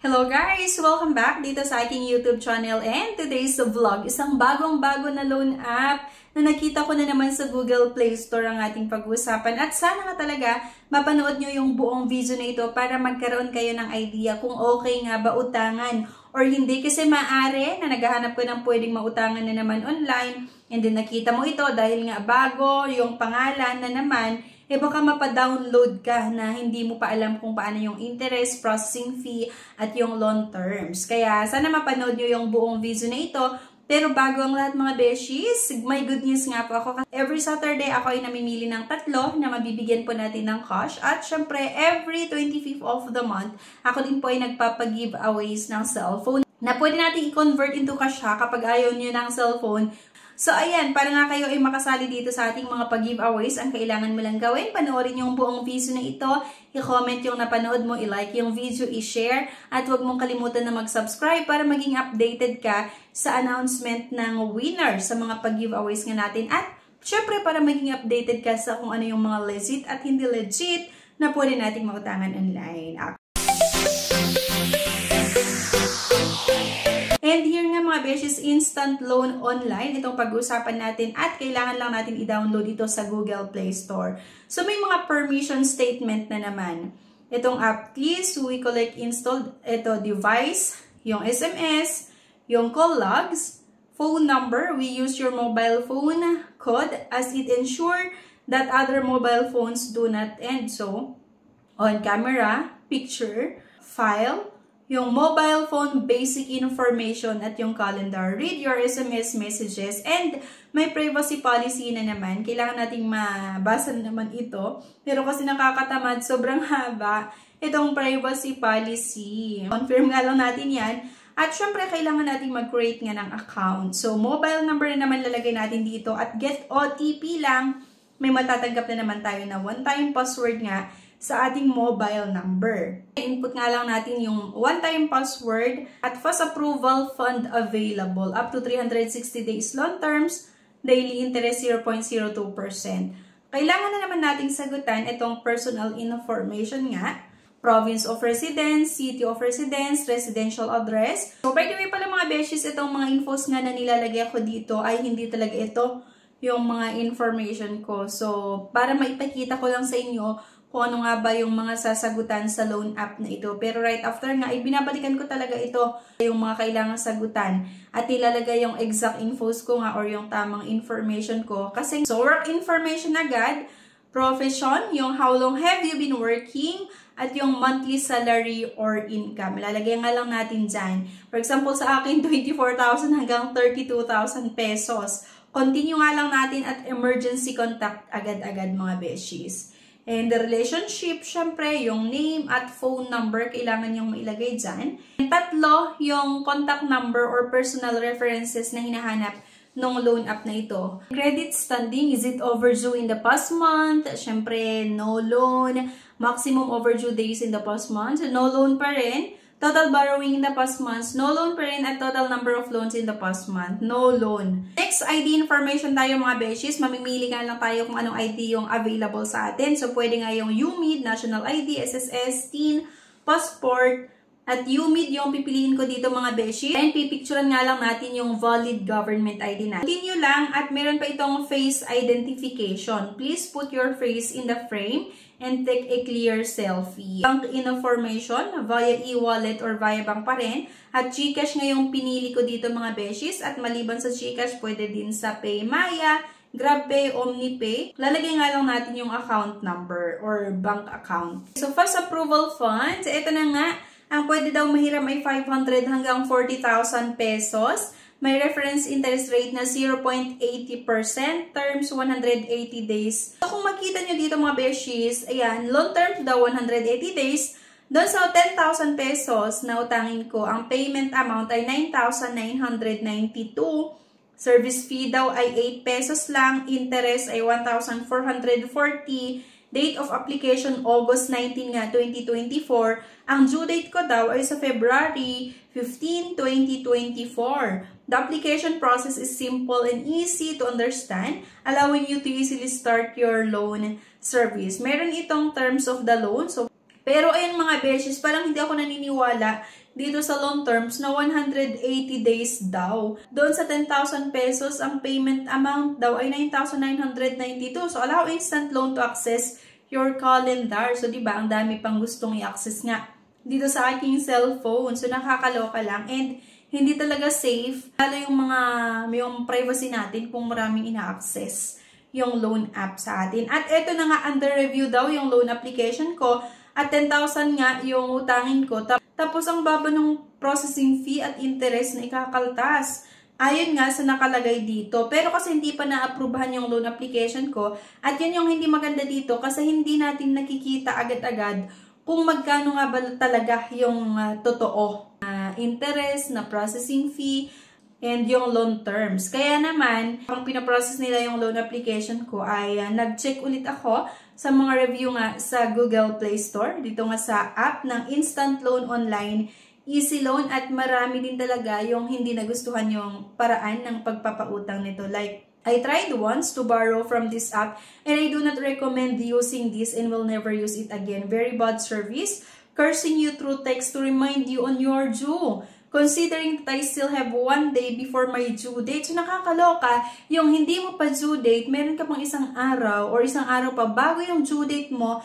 Hello guys! Welcome back dito sa aking YouTube channel, and today's vlog, isang bagong-bago na loan app na nakita ko na naman sa Google Play Store ang ating pag-uusapan, at sana nga talaga mapanood nyo yung buong video na ito para magkaroon kayo ng idea kung okay nga ba utangan or hindi, kasi maaari na naghahanap ko ng pwedeng mautangan na naman online and then nakita mo ito dahil nga bago yung pangalan na naman, baka mapadownload ka na hindi mo pa alam kung paano yung interest, processing fee, at yung loan terms. Kaya sana mapanood nyo yung buong video na ito. Pero bago ang lahat mga beshies, may good news nga po ako. Every Saturday ako ay namimili ng 3 na mabibigyan po natin ng cash. At syempre, every 25th of the month, ako din po ay nagpapag-giveaways ng cellphone na pwede natin i-convert into cash kapag ayaw nyo ng cellphone. So, ayan, para nga kayo ay makasali dito sa ating mga pag-giveaways, ang kailangan mo lang gawin, panoorin yung buong video na ito, i-comment yung napanood mo, i-like yung video, i-share, at huwag mong kalimutan na mag-subscribe para maging updated ka sa announcement ng winner sa mga pag-giveaways nga natin. At, syempre, para maging updated ka sa kung ano yung mga legit at hindi legit na pwede nating mautangan online. And here nga mga beshes, instant loan online, itong pag-uusapan natin, at kailangan lang natin i-download ito sa Google Play Store. So may mga permission statement na naman. Itong app, please, we collect installed, ito device, yung SMS, yung call logs, phone number, we use your mobile phone code as it ensure that other mobile phones do not end. So, on camera, picture, file, yung mobile phone basic information at yung calendar, read your SMS messages, and may privacy policy na naman. Kailangan nating mabasa naman ito. Pero kasi nakakatamad, sobrang haba itong privacy policy. Confirm nga lang natin yan. At syempre, kailangan nating mag-create nga ng account. So, mobile number na naman lalagay natin dito, at get OTP lang. May matatanggap na naman tayo na one-time password nga sa ating mobile number. Input nga lang natin yung one-time password at fast approval fund available up to 360 days loan terms, daily interest 0.02%. Kailangan na naman nating sagutan itong personal information nga, province of residence, city of residence, residential address. So by the way pala mga beshies, itong mga infos nga na nilalagay ko dito ay hindi talaga ito yung mga information ko. So para maipakita ko lang sa inyo kung ano nga ba yung mga sasagutan sa loan app na ito. Pero right after nga, ibinabalikan ko talaga ito yung mga kailangang sagutan at ilalagay yung exact infos ko nga or yung tamang information ko. Kasi so work information agad, profession, yung how long have you been working, at yung monthly salary or income. Ilalagay nga lang natin dyan. For example, sa akin, 24,000 hanggang 32,000 pesos. Continue nga lang natin at emergency contact agad-agad mga beshies. And the relationship, syempre, yung name at phone number, kailangan yung mailagay dyan. 3, yung contact number or personal references na hinahanap ng loan app na ito. Credit standing, is it overdue in the past month? Syempre, no loan. Maximum overdue days in the past month. No loan pa rin. Total borrowing in the past months, no loan pa rin, at total number of loans in the past month, no loan. Next, ID information tayo mga beshies. Mamimili nga lang tayo kung anong ID yung available sa atin. So, pwede nga yung UMID, National ID, SSS, TIN, Passport, at UMID yung pipiliin ko dito mga beshies. And pipicturean nga lang natin yung valid government ID natin. Continue lang, at meron pa itong face identification. Please put your face in the frame and take a clear selfie. Bank information via e-wallet or via bank pa rin. At GCash ngayong pinili ko dito mga beshies. At maliban sa GCash, pwede din sa PayMaya, GrabPay, OmniPay. Lalagay nga lang natin yung account number or bank account. So, fast approval funds. Ito na nga. Ang pwede daw mahiram ay 500 hanggang 40,000 pesos. May reference interest rate na 0.80%, terms 180 days. So, kung makita nyo dito mga beshies, ayan, loan terms daw 180 days. Doon sa 10,000 pesos na utangin ko, ang payment amount ay 9,992. Service fee daw ay 8 pesos lang. Interest ay 1,440. Date of application, August 19 nga, 2024. Ang due date ko daw ay sa February 15, 2024. The application process is simple and easy to understand, allowing you to easily start your loan service. Meron itong terms of the loan. So, pero ayun mga beshes, parang hindi ako naniniwala dito sa loan terms na 180 days daw. Doon sa 10,000 pesos, ang payment amount daw ay 9,992. So, allow instant loan to access your calendar. So, diba, ang dami pang gustong i-access nga dito sa aking cellphone. So, nakakaloka lang. And, hindi talaga safe. Lalo yung privacy natin kung maraming ina-access yung loan app sa atin. At eto na nga, under review daw yung loan application ko. At 10,000 nga yung utangin ko. Tapos ang baba ng processing fee at interest na ikakaltas. Ayon nga sa nakalagay dito. Pero kasi hindi pa na-approvehan yung loan application ko. At yun yung hindi maganda dito kasi hindi natin nakikita agad-agad kung magkano nga ba talaga yung totoo. Interest, na processing fee, and yung loan terms. Kaya naman, kung pinaprocess nila yung loan application ko ay nag-check ulit ako sa mga review nga sa Google Play Store. Dito nga sa app ng Instant Loan Online, Easy Loan, at marami din talaga yung hindi nagustuhan yung paraan ng pagpapautang nito. Like, I tried once to borrow from this app and I do not recommend using this and will never use it again. Very bad service. Cursing you through text to remind you on your due. Considering that I still have 1 day before my due date. So, nakakaloka, yung hindi mo pa due date, meron ka pang isang araw or isang araw pa bago yung due date mo,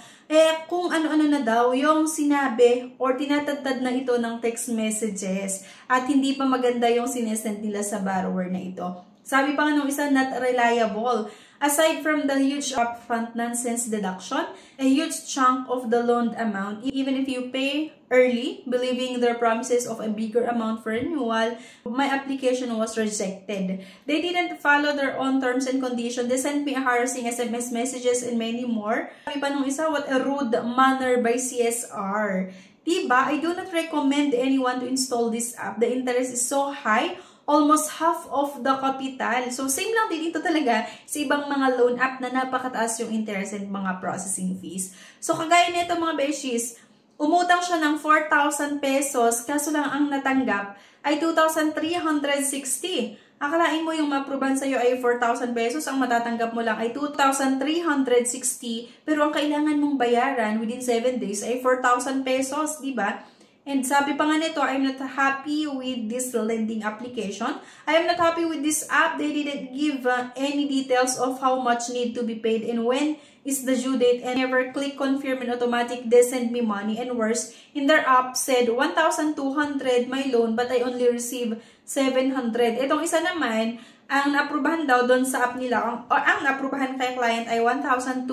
kung ano-ano na daw yung sinabi or tinatadtad na ito ng text messages at hindi pa maganda yung sinesend nila sa borrower na ito. Sabi pa nga nung isa, not reliable. Aside from the huge upfront nonsense deduction, a huge chunk of the loaned amount, even if you pay early, believing their promises of a bigger amount for renewal, my application was rejected. They didn't follow their own terms and conditions. They sent me a harassing SMS messages and many more. Sabi pa nung isa, what a rude manner by CSR. Diba? I do not recommend anyone to install this app. The interest is so high, almost half of the capital. So, same lang din ito talaga sa ibang mga loan app na napakataas yung interest and mga processing fees. So, kagaya nito mga beshies, umutang siya ng 4,000 pesos, kaso lang ang natanggap ay 2,360. Akalain mo yung ma-approvean sa'yo ay 4,000 pesos, ang matatanggap mo lang ay 2,360, pero ang kailangan mong bayaran within 7 days ay 4,000 pesos, di ba? And sabi pa nga nito, I'm not happy with this lending application. I am not happy with this app. They didn't give any details of how much need to be paid and when is the due date, and never click confirm and automatic they send me money. And worse, in their app said 1,200 my loan but I only receive 700. Itong isa naman, ang naaprubahan daw doon sa app nila, ang naaprubahan kay client ay 1,200,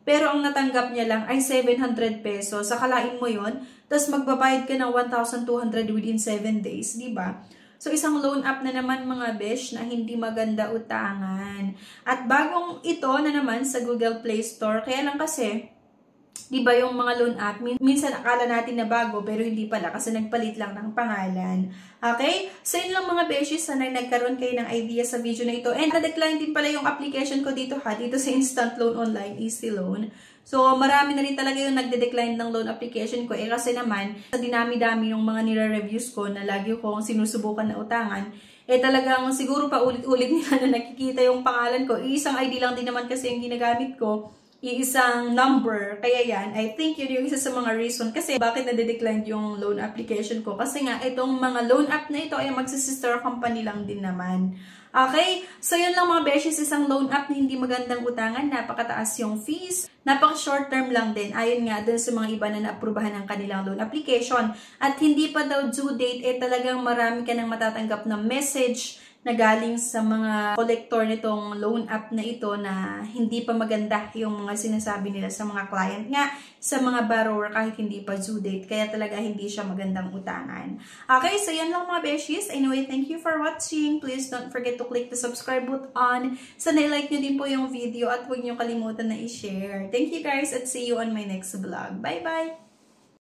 pero ang natanggap niya lang ay 700 pesos. Sakalain mo yon, tapos magbabayad ka ng 1,200 within 7 days, di ba? So, isang loan app na naman mga besh na hindi maganda utangan. At bagong ito na naman sa Google Play Store, kaya lang kasi, di ba yung mga loan app, minsan akala natin na bago pero hindi pala kasi nagpalit lang ng pangalan. Okay? So, yun lang mga beshies, sana nagkaroon kayo ng idea sa video na ito. And na-decline din pala yung application ko dito dito sa Instant Loan Online, Easy Loan. So, marami na rin talaga yung nagde-decline ng loan application ko. Kasi naman, sa dinami-dami yung mga nire-reviews ko na lagi kong sinusubukan na utangan, talagang siguro pa ulit-ulit nila na nakikita yung pangalan ko. Isang ID lang din naman kasi yung ginagamit ko. Iisang number. Kaya yan, I think yun yung isa sa mga reason kasi bakit nade-decline yung loan application ko. Kasi nga, itong mga loan app na ito ay magsisister company lang din naman. Okay? So, yun lang mga beshies, isang loan app na hindi magandang utangan, napakataas yung fees, napaka-short term lang din. Ayon nga dun sa mga iba na naaprubahan ng kanilang loan application. At hindi pa daw due date, talagang marami ka nang matatanggap na message na galing sa mga collector nitong loan app na ito na hindi pa maganda yung mga sinasabi nila sa mga client nga, sa mga borrower kahit hindi pa due date. Kaya talaga hindi siya magandang utangan. Okay, so yan lang mga beshies. Anyway, thank you for watching. Please don't forget to click the subscribe button. Sana i-like nyo din po yung video at huwag nyo kalimutan na i-share. Thank you guys at see you on my next vlog. Bye-bye!